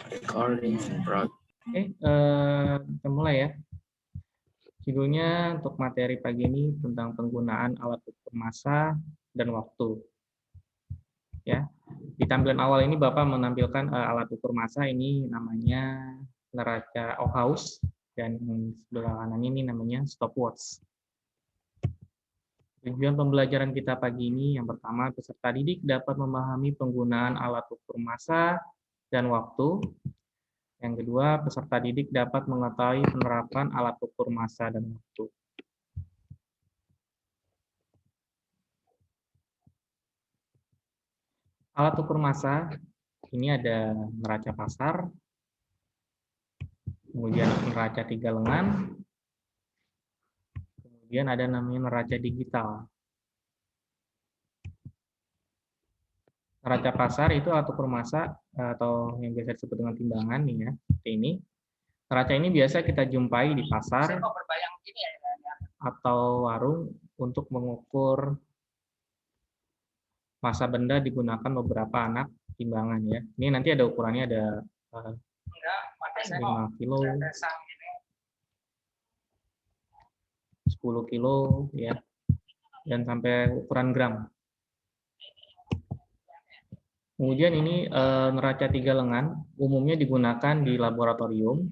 Recording in progress. Oke, kita mulai ya. Judulnya untuk materi pagi ini tentang penggunaan alat ukur massa dan waktu. Ya, di tampilan awal ini Bapak menampilkan alat ukur massa ini namanya neraca Ohaus dan sebelah kanan ini namanya stopwatch. Tujuan pembelajaran kita pagi ini yang pertama, peserta didik dapat memahami penggunaan alat ukur massa dan waktu. Yang kedua, peserta didik dapat mengetahui penerapan alat ukur massa dan waktu. Alat ukur massa ini ada neraca pasar, kemudian neraca 3 lengan, kemudian ada namanya neraca digital. Neraca pasar itu alat ukur massa atau yang biasa disebut dengan timbangan nih ya, seperti ini. Neraca ini biasa kita jumpai di pasar atau warung untuk mengukur massa benda digunakan beberapa anak timbangan ya. Ini nanti ada ukurannya, ada 5 kilo, 10 kilo ya, dan sampai ukuran gram. Kemudian ini neraca 3 lengan umumnya digunakan di laboratorium.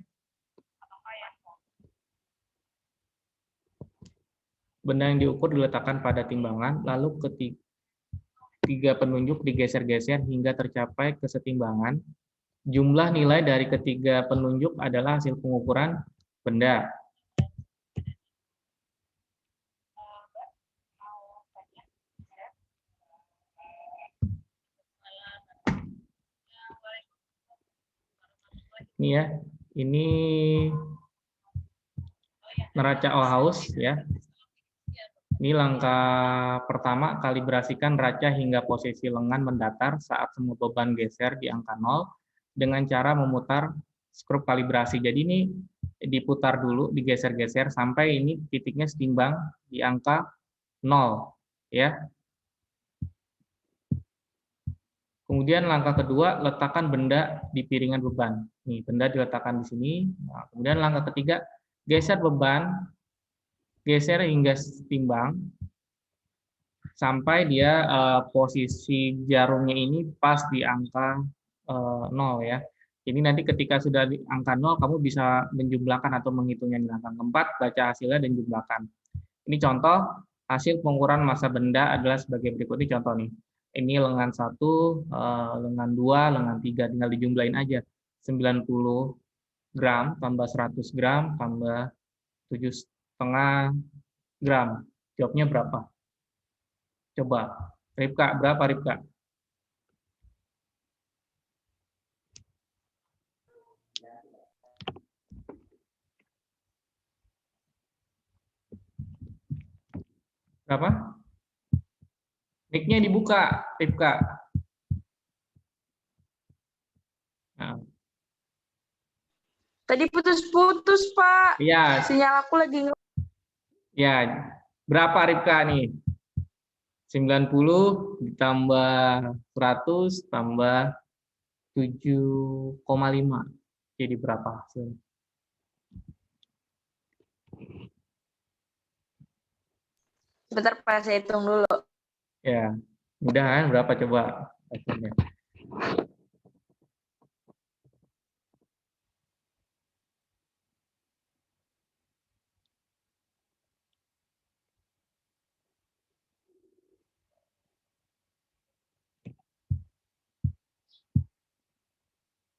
Benda yang diukur diletakkan pada timbangan, lalu ketiga penunjuk digeser-geser hingga tercapai kesetimbangan. Jumlah nilai dari ketiga penunjuk adalah hasil pengukuran benda. Ini ya, ini neraca Ohaus ya. Ini langkah pertama, kalibrasikan neraca hingga posisi lengan mendatar saat semua beban geser di angka 0 dengan cara memutar skrup kalibrasi. Jadi ini diputar dulu, digeser-geser sampai ini titiknya setimbang di angka 0 ya. Kemudian langkah kedua, letakkan benda di piringan beban. Nih, benda diletakkan di sini. Nah, kemudian langkah ketiga, geser beban, geser hingga setimbang sampai dia posisi jarumnya ini pas di angka 0 ya. Jadi nanti ketika sudah di angka 0, kamu bisa menjumlahkan atau menghitungnya di angka 4, baca hasilnya dan jumlahkan. Ini contoh hasil pengukuran massa benda adalah sebagai berikut. Ini contoh nih. Ini lengan 1, lengan 2, lengan 3, tinggal dijumlahin aja. 90 gram tambah 100 gram tambah 7,5 gram. Jawabnya berapa? Coba. Ripka, berapa Ripka? Berapa? Mic-nya dibuka, Ripka. Nah. Tadi putus-putus, Pak. Iya. Sinyal aku lagi. Ya, berapa Ripka nih? 90 ditambah 100 tambah 7,5. Jadi berapa hasilnya? Sebentar, Pak, saya hitung dulu. Ya, mudahan berapa coba hasilnya?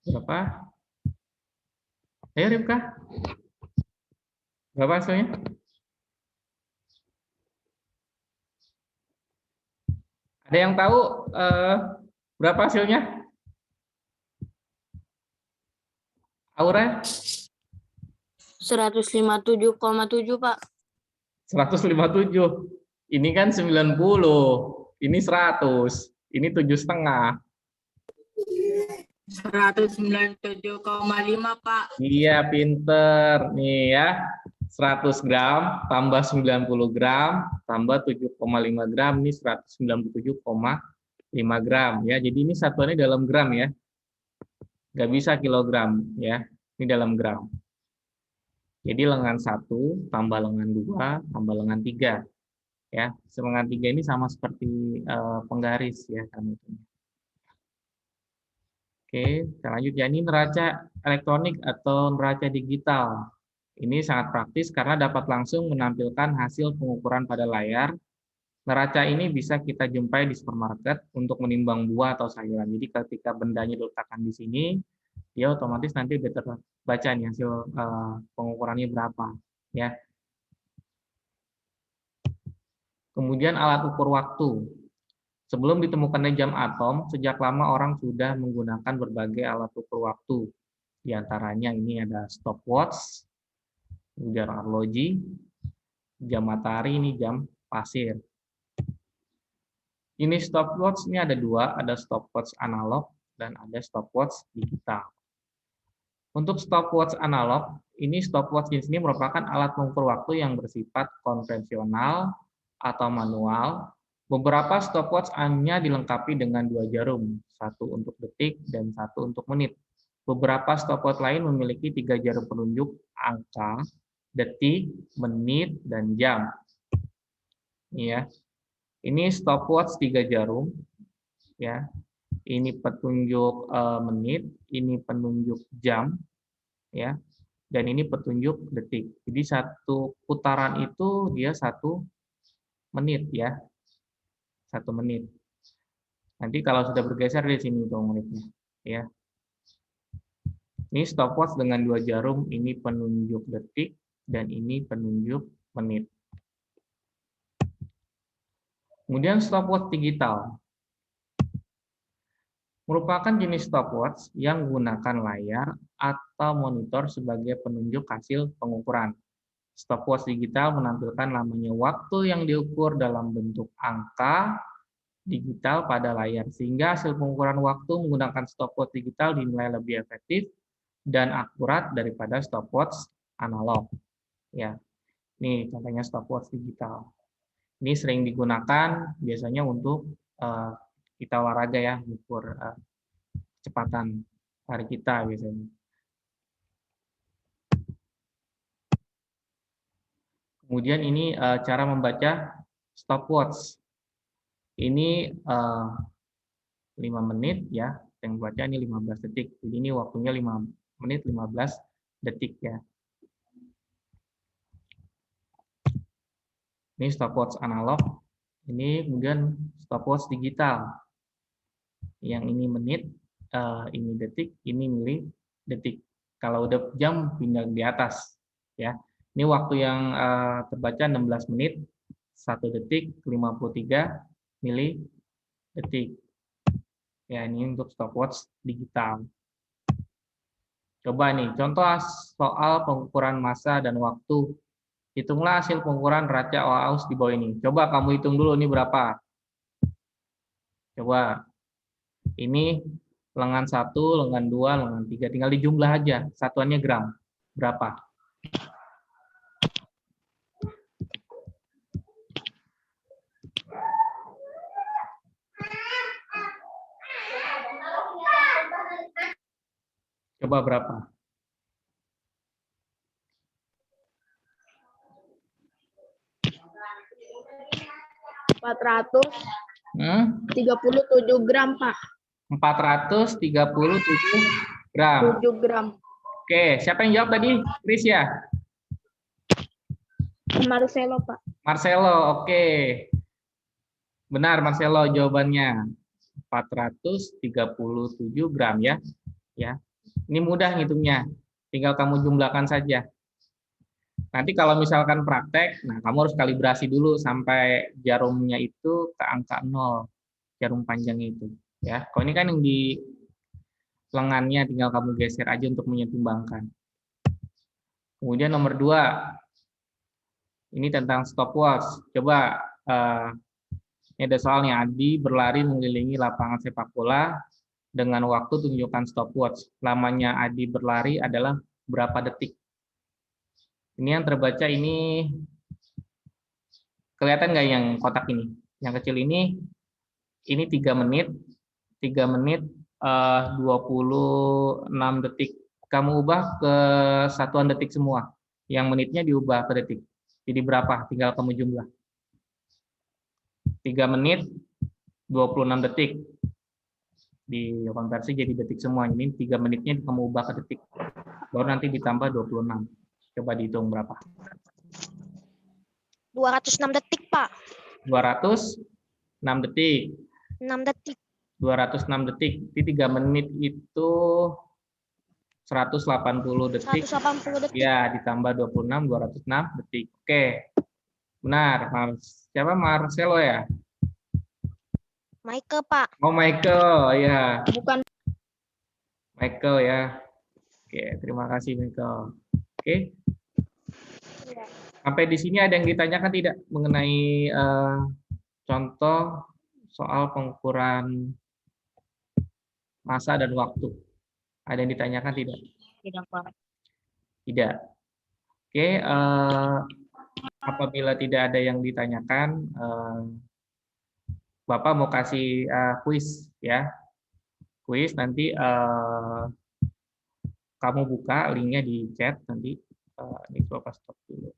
Berapa? Ayo Ripka. Berapa hasilnya? Ada yang tahu berapa hasilnya? Aura? 157,7, Pak. 157. Ini kan 90. Ini 100. Ini 7,5. 197,5, Pak. Iya, pinter. Nih ya. 100 gram tambah 90 gram tambah 7,5 gram, ini 197,5 gram ya. Jadi ini satuannya dalam gram ya. Nggak bisa kilogram, ya. Ini dalam gram. Jadi lengan 1 tambah lengan 2 tambah lengan 3. Ya, lengan 3 ini sama seperti penggaris, ya. Oke, kita lanjut ya. Ini neraca elektronik atau neraca digital. Ini sangat praktis karena dapat langsung menampilkan hasil pengukuran pada layar. Neraca ini bisa kita jumpai di supermarket untuk menimbang buah atau sayuran. Jadi ketika bendanya diletakkan di sini, dia otomatis nanti udah terbaca nih hasil pengukurannya berapa. Ya. Kemudian alat ukur waktu. Sebelum ditemukannya jam atom, sejak lama orang sudah menggunakan berbagai alat ukur waktu. Di antaranya ini ada stopwatch, kemudian arloji, jam matahari, ini jam pasir. Ini stopwatch, ini ada dua, ada stopwatch analog dan ada stopwatch digital. Untuk stopwatch analog, ini stopwatch jenis ini merupakan alat pengukur waktu yang bersifat konvensional atau manual. Beberapa stopwatch hanya dilengkapi dengan 2 jarum, satu untuk detik dan satu untuk menit. Beberapa stopwatch lain memiliki 3 jarum penunjuk angka, detik, menit, dan jam. Ya. Ini stopwatch 3 jarum, ya. Ini petunjuk menit, ini penunjuk jam, ya. Dan ini petunjuk detik. Jadi satu putaran itu dia 1 menit, ya. 1 menit. Nanti kalau sudah bergeser di sini tuh menitnya, ya. Ini stopwatch dengan 2 jarum, ini penunjuk detik dan ini penunjuk menit. Kemudian stopwatch digital merupakan jenis stopwatch yang menggunakan layar atau monitor sebagai penunjuk hasil pengukuran. Stopwatch digital menampilkan lamanya waktu yang diukur dalam bentuk angka digital pada layar, sehingga hasil pengukuran waktu menggunakan stopwatch digital dinilai lebih efektif dan akurat daripada stopwatch analog. Ya, ini contohnya stopwatch digital. Ini sering digunakan biasanya untuk kita olahraga, ya, ukur kecepatan lari kita biasanya. Kemudian ini cara membaca stopwatch. Ini 5 menit, ya, yang baca ini 15 detik. Jadi ini waktunya 5 menit 15 detik, ya. Ini stopwatch analog. Ini kemudian stopwatch digital. Yang ini menit, ini detik, ini mili detik. Kalau udah jam pindah di atas, ya. Ini waktu yang terbaca 16 menit, 1 detik, 53 mili detik. Ya, ini untuk stopwatch digital. Coba nih, contoh soal pengukuran massa dan waktu. Hitunglah hasil pengukuran neraca OAUS di bawah ini. Coba kamu hitung dulu ini berapa. Coba. Ini lengan 1, lengan 2, lengan 3. Tinggal dijumlah aja. Satuannya gram. Berapa? Coba berapa? Hmm? 37 gram, Pak. 437 gram. 7 gram. Oke, siapa yang jawab tadi? Chris, ya? Marcelo, Pak. Marcelo, oke. Benar, Marcelo, jawabannya. 437 gram, ya. Ya. Ini mudah ngitungnya. Tinggal kamu jumlahkan saja. Nanti kalau misalkan praktek, nah kamu harus kalibrasi dulu sampai jarumnya itu ke angka 0. Jarum panjangnya itu. Ya, kalau ini kan yang di lengannya tinggal kamu geser aja untuk menyeimbangkan. Kemudian nomor 2, ini tentang stopwatch. Coba ini ada soalnya. Adi berlari mengelilingi lapangan sepak bola dengan waktu tunjukkan stopwatch. Lamanya Adi berlari adalah berapa detik? Ini yang terbaca ini kelihatan nggak yang kotak ini? Yang kecil ini 3 menit. 3 menit 26 detik. Kamu ubah ke satuan detik semua. Yang menitnya diubah ke detik. Jadi berapa? Tinggal kamu jumlah. 3 menit 26 detik. Dikonversi jadi detik semua. Ini 3 menitnya kamu ubah ke detik. Baru nanti ditambah 26. Coba dihitung berapa? 206 detik, Pak. 206 detik. 6 detik. 206 detik. Di 3 menit itu 180 detik. 180 detik. Ya, ditambah 26, 206 detik. Oke. Benar. Siapa? Marcelo ya? Michael, Pak. Oh, Michael. Ya. Bukan. Michael ya. Oke, terima kasih Michael. Oke. Sampai di sini ada yang ditanyakan tidak mengenai contoh soal pengukuran masa dan waktu? Ada yang ditanyakan tidak? Tidak, Pak. Tidak. Oke, apabila tidak ada yang ditanyakan, Bapak mau kasih kuis ya. Kuis nanti kamu buka linknya di chat nanti. Ini Bapak stop dulu.